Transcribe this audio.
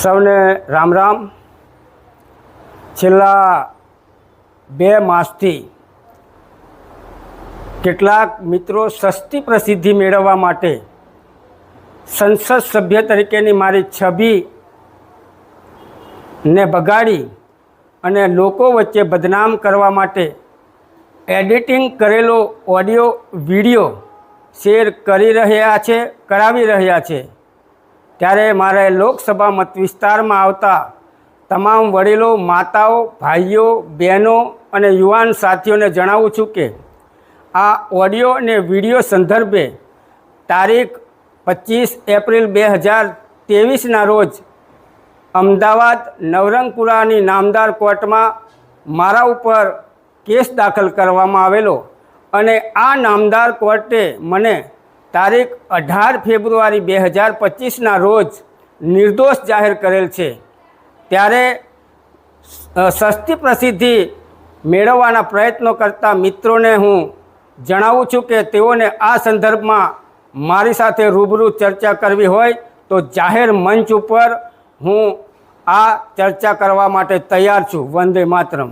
સૌને રામ રામ। છેલ્લા 2 માસથી કેટલાક મિત્રો સસ્તી પ્રસિદ્ધિ મેળવવા માટે સંસદ સભ્ય તરીકેની મારી છબીને બગાડી અને લોકો વચ્ચે બદનામ કરવા માટે એડિટિંગ કરેલો ઓડિયો વિડિયો શેર કરાવી રહ્યા છે। ત્યારે મારે લોકસભા મત વિસ્તારમાં આવતા તમામ વડીલો, માતાઓ, ભાઈઓ, બહેનો અને યુવાન સાથીઓને જણાવું છું કે આ ઓડિયો અને વિડિયો સંદર્ભે તારીખ 25 એપ્રિલ 2023ના રોજ અમદાવાદ નવરંગપુરાની નામદાર કોર્ટમાં મારા ઉપર કેસ દાખલ કરવામાં આવેલો અને આ નામદાર કોર્ટે મને તારીખ 18 ફેબ્રુઆરી 2025ના રોજ નિર્દોષ જાહેર કરેલ છે। ત્યારે સસ્તી પ્રસિદ્ધિ મેળવવાના પ્રયત્નો કરતા મિત્રોને હું જણાવું છું કે તેઓને આ સંદર્ભમાં મારી સાથે રૂબરૂ ચર્ચા કરવી હોય તો જાહેર મંચ ઉપર હું આ ચર્ચા કરવા માટે તૈયાર છું। વંદે માતરમ।